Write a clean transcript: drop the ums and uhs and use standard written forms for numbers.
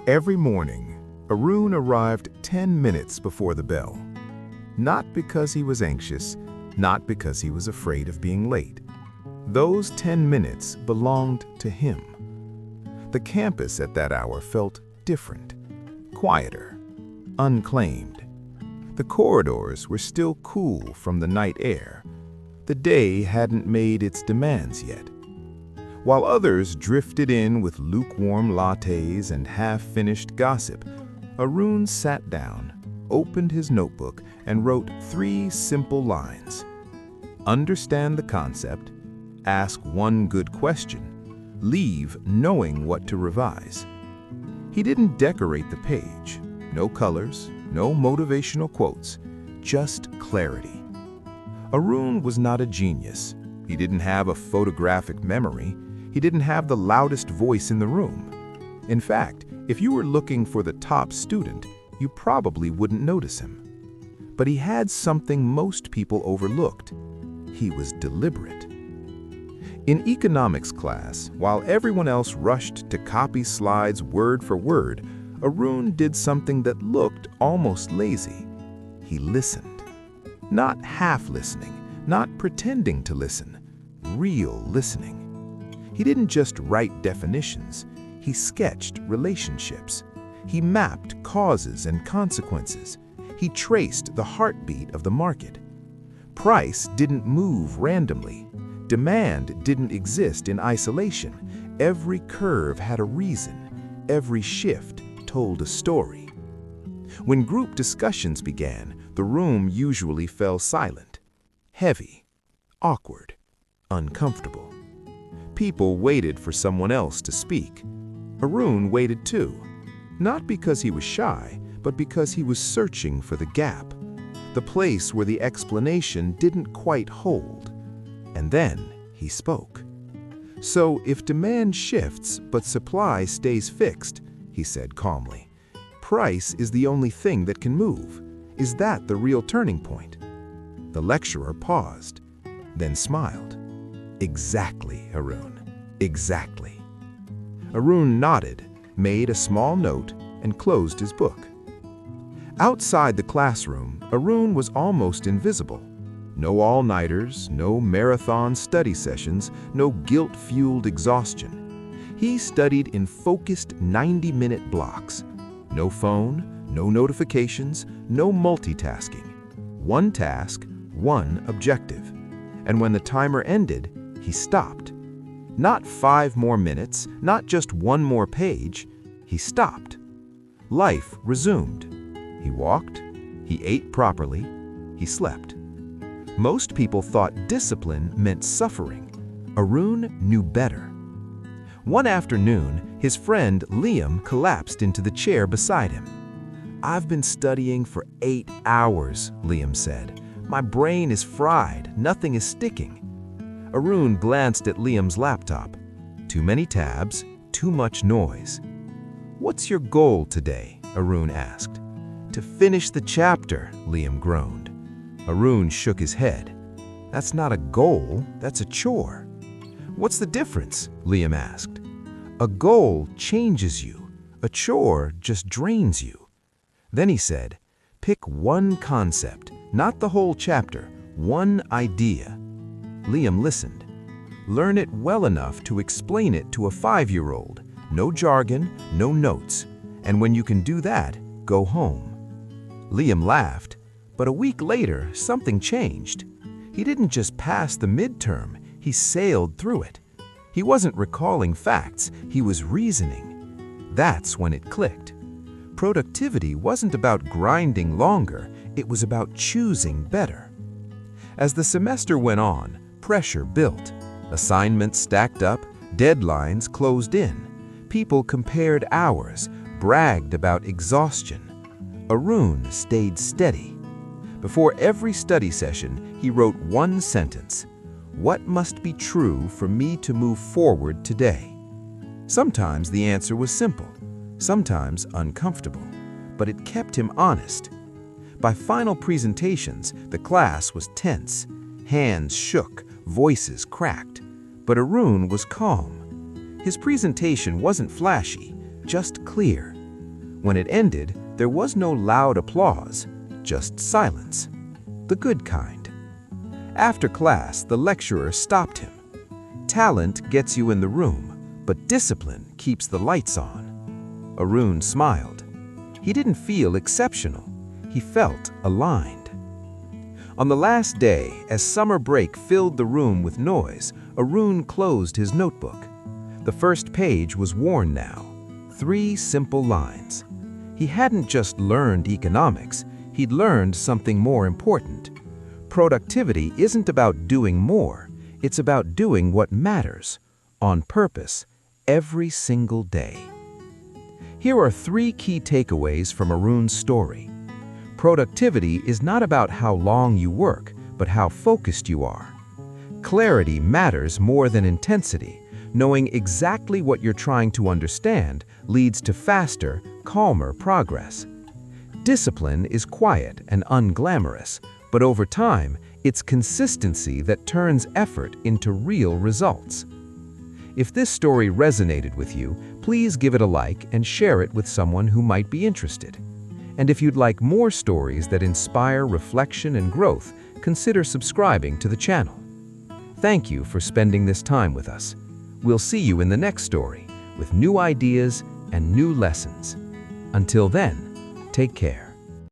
Every morning, Arun arrived 10 minutes before the bell. Not because he was anxious, not because he was afraid of being late. Those 10 minutes belonged to him. The campus at that hour felt different, quieter, unclaimed. The corridors were still cool from the night air. The day hadn't made its demands yet. While others drifted in with lukewarm lattes and half-finished gossip, Arun sat down, opened his notebook, and wrote 3 simple lines. Understand the concept, ask one good question, leave knowing what to revise. He didn't decorate the page. No colors, no motivational quotes, just clarity. Arun was not a genius. He didn't have a photographic memory. He didn't have the loudest voice in the room. In fact, if you were looking for the top student, you probably wouldn't notice him. But he had something most people overlooked. He was deliberate. In economics class, while everyone else rushed to copy slides word for word, Arun did something that looked almost lazy. He listened. Not half listening, not pretending to listen, real listening. He didn't just write definitions, he sketched relationships. He mapped causes and consequences. He traced the heartbeat of the market. Price didn't move randomly. Demand didn't exist in isolation. Every curve had a reason. Every shift told a story. When group discussions began, the room usually fell silent, heavy, awkward, uncomfortable. People waited for someone else to speak. Arun waited too, not because he was shy, but because he was searching for the gap, the place where the explanation didn't quite hold. And then he spoke. So if demand shifts but supply stays fixed, he said calmly, price is the only thing that can move. Is that the real turning point? The lecturer paused, then smiled. Exactly, Arun. Exactly. Arun nodded, made a small note, and closed his book. Outside the classroom, Arun was almost invisible. No all-nighters, no marathon study sessions, no guilt-fueled exhaustion. He studied in focused 90-minute blocks. No phone, no notifications, no multitasking. One task, one objective. And when the timer ended, he stopped. Not 5 more minutes, not just 1 more page. He stopped. Life resumed. He walked, he ate properly, he slept. Most people thought discipline meant suffering. Arun knew better. One afternoon, his friend Liam collapsed into the chair beside him. "I've been studying for 8 hours," Liam said. "My brain is fried, nothing is sticking." Arun glanced at Liam's laptop. Too many tabs, too much noise. "What's your goal today?" Arun asked. "To finish the chapter," Liam groaned. Arun shook his head. "That's not a goal, that's a chore." "What's the difference?" Liam asked. "A goal changes you. A chore just drains you." Then he said, "Pick one concept, not the whole chapter, one idea." Liam listened. "Learn it well enough to explain it to a 5-year-old. No jargon, no notes. And when you can do that, go home." Liam laughed, but a week later, something changed. He didn't just pass the midterm, he sailed through it. He wasn't recalling facts, he was reasoning. That's when it clicked. Productivity wasn't about grinding longer, it was about choosing better. As the semester went on, pressure built. Assignments stacked up, deadlines closed in. People compared hours, bragged about exhaustion. Arun stayed steady. Before every study session, he wrote one sentence: "What must be true for me to move forward today?" Sometimes the answer was simple, sometimes uncomfortable, but it kept him honest. By final presentations, the class was tense. Hands shook, voices cracked. But Arun was calm. His presentation wasn't flashy, just clear. When it ended, there was no loud applause, just silence. The good kind. After class, the lecturer stopped him. Talent gets you in the room, but discipline keeps the lights on. Arun smiled. He didn't feel exceptional. He felt aligned. On the last day, as summer break filled the room with noise, Arun closed his notebook. The first page was worn now. 3 simple lines. He hadn't just learned economics, he'd learned something more important. Productivity isn't about doing more, it's about doing what matters, on purpose, every single day. Here are 3 key takeaways from Arun's story. Productivity is not about how long you work, but how focused you are. Clarity matters more than intensity. Knowing exactly what you're trying to understand leads to faster, calmer progress. Discipline is quiet and unglamorous, but over time, it's consistency that turns effort into real results. If this story resonated with you, please give it a like and share it with someone who might be interested. And if you'd like more stories that inspire reflection and growth, consider subscribing to the channel. Thank you for spending this time with us. We'll see you in the next story with new ideas and new lessons. Until then, take care.